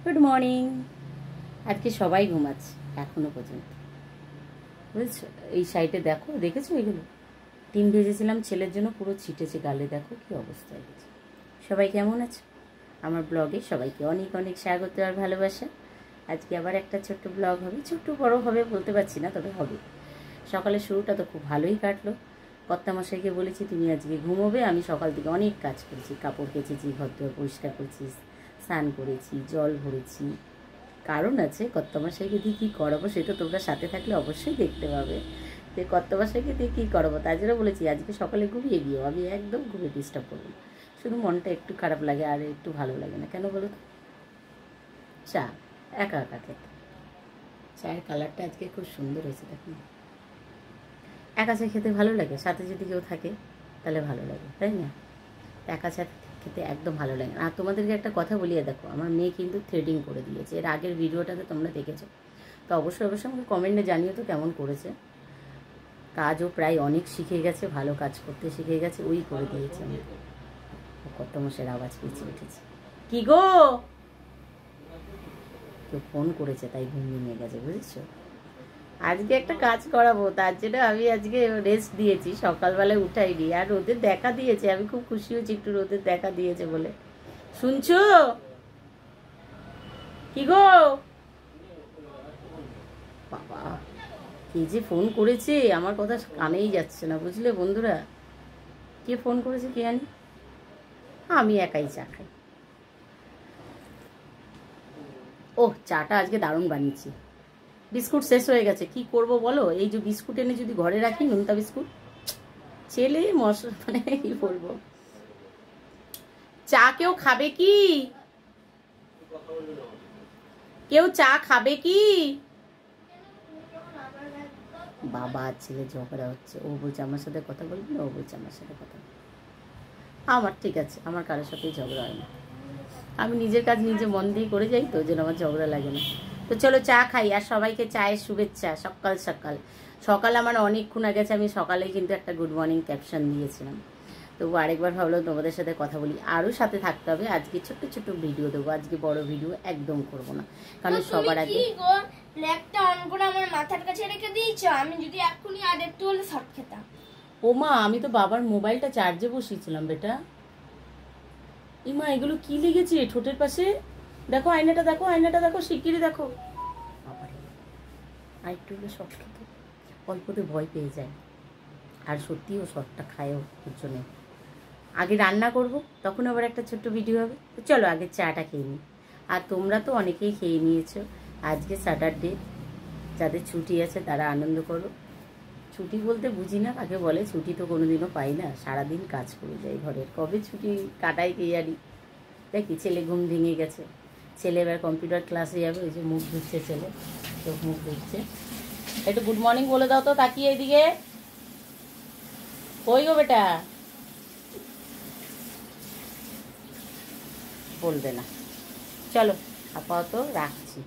Good morning. আজকে সবাই ঘুমাচ্ছে এখনো পর্যন্ত, বুঝছো? এই সাইডে দেখো, দেখেছো এগুলো? ডিম ভেজেছিলাম ছেলের জন্য, পুরো ছিটেছে গালে, দেখো কি অবস্থা হয়েছে। সবাই কেমন আছে? আমার ব্লগে সবাইকে অনেক অনেক স্বাগত আর ভালোবাসা। আজকে আবার একটা ছোট্ট ব্লগ হবে, ছোট্ট বড় হবে বলতে পারছি না, তবে হবে। সকালের শুরুটা তো খুব ভালোই কাটলো। কর্তামশাইকে বলেছি তুমি আজকে ঘুমোবে, আমি সকাল থেকে অনেক কাজ করেছি, কাপড় কেচেছি, ঘর দোর পরিষ্কার করেছি, স্নান করেছি, জল ভরেছি। কারণ আছে, কর্তামশাইকে দিয়ে কী করাবো সেটা তোমরা সাথে থাকলে অবশ্যই দেখতে পাবে। যে কর্তামশাইকে দিয়ে কী করাবো তার জন্য বলেছি আজকে সকালে ঘুমিয়ে গিয়েও আমি একদম ঘুমিয়ে ডিস্টার্ব করবো। শুধু মনটা একটু খারাপ লাগে আর একটু ভালো লাগে না, কেন বলো তো? চা একা একা খেতে, চায়ের কালারটা আজকে খুব সুন্দর হয়েছে, দেখুন। একা চা খেতে ভালো লাগে, সাথে যদি কেউ থাকে তাহলে ভালো লাগে, তাই না? একা চা খেতে একদম ভালো লাগে না। আর তোমাদেরকে একটা কথা বলিয়ে দেখো, আমার মেয়ে কিন্তু থ্রেডিং করে দিয়েছে। এর আগের ভিডিওটাতে তোমরা দেখেছো, তো অবশ্যই অবশ্যই আমাকে কমেন্টে জানিও তো কেমন করেছে। কাজও প্রায় অনেক শিখে গেছে, ভালো কাজ করতে শিখে গেছে, ওই করে দিয়েছে আমাকে। কত মশের আওয়াজ পিছিয়ে উঠেছে। কি গো, কেউ ফোন করেছে তাই ঘুম ভেঙে গেছে, বুঝেছো? আজকে একটা কাজ করাবো, তার জন্য আমি আজকে রেস্ট দিয়েছি, সকালবেলায় উঠাইনি। আর রোদের দেখা দিয়েছে, আমি খুব খুশি হয়েছি একটু রোদের দেখা দিয়েছে বলে। শুনছো? কি গো বাবা, কে যে ফোন করেছে আমার কথা কানেই যাচ্ছে না, বুঝলে বন্ধুরা? কে ফোন করেছে কে জানি। আমি একাই চা খাই। ওহ, চাটা আজকে দারুণ বানিয়েছি। বিস্কুট শেষ হয়ে গেছে, কি করব বলো? এই যে বিস্কুট এনে যদি ঘরে রাখি, নোনতা বিস্কুট, ছেলে মশলা, মানে কি বলবো। চা কেউ খাবে কি? কেউ চা খাবে কি? বাবা ছেলে ঝগড়া হচ্ছে, ও বলছে আমার সাথে কথা বলবি না, ও বলছে আমার সাথে কথা বলবি। আমার ঠিক আছে, আমার কারোর সাথেই ঝগড়া হয় না। আমি নিজের কাজ নিজে মন দিয়ে করে যাই, তো যেন আমার ঝগড়া লাগে না। তো চলো চা খাই, আর সবাইকে চায়ের শুভেচ্ছা। সকাল সকাল সকাল আমার অনেকক্ষণ আগে গেছে, আমি সকালেই কিন্তু একটা গুড মর্নিং ক্যাপশন দিয়েছিলাম। তবু আরেকবার ভাবলাম তোমাদের সাথে কথা বলি, আরও সাথে থাকতে হবে। আজকে ছোট্ট ছোট্ট ভিডিও দেবো, আজকে বড় ভিডিও একদম করবো না, কারণ সবার আগে ল্যাপটপটা অন করে আমার মাথার কাছে রেখে দিয়েছো। আমি যদি এক্ষুনি আর একটু হলে শর্ট খেতাম। ও মা, আমি তো বাবার মোবাইলটা চার্জে বসিয়েছিলাম বেটা। ইমা, এগুলো কি লেগেছে ঠোঁটের পাশে? দেখো আয়নাটা, দেখো আয়নাটা, দেখো শিগগিরই দেখো। বাবারে, আর একটু হলে শর্ট খেতে অল্পতে ভয় পেয়ে যায়। আর সত্যিও শর্টটা খায়ও ওর জন্য। আগে রান্না করব, তখন আবার একটা ছোট্ট ভিডিও হবে। তো চলো আগে চাটা খেয়ে নিই। আর তোমরা তো অনেকেই খেয়ে নিয়েছো। আজকে স্যাটারডে, যাদের ছুটি আছে তারা আনন্দ করো। ছুটি বলতে বুঝি না কাকে বলে, ছুটি তো কোনোদিনও পাই না, সারাদিন কাজ করে যাই ঘরের। কবে ছুটি কাটাই কে জানি। দেখি ছেলে ঘুম ভেঙে গেছে, ছেলে এবার কম্পিউটার ক্লাসে যাবে। ওই যে মুখ ধুচ্ছে ছেলে, চোখ মুখ ধুচ্ছে। একটু গুড মর্নিং বলে দাও তো, তাকিয়ে এদিকে। কই গো বেটা? বলবে না। চলো আপাতত রাখছি।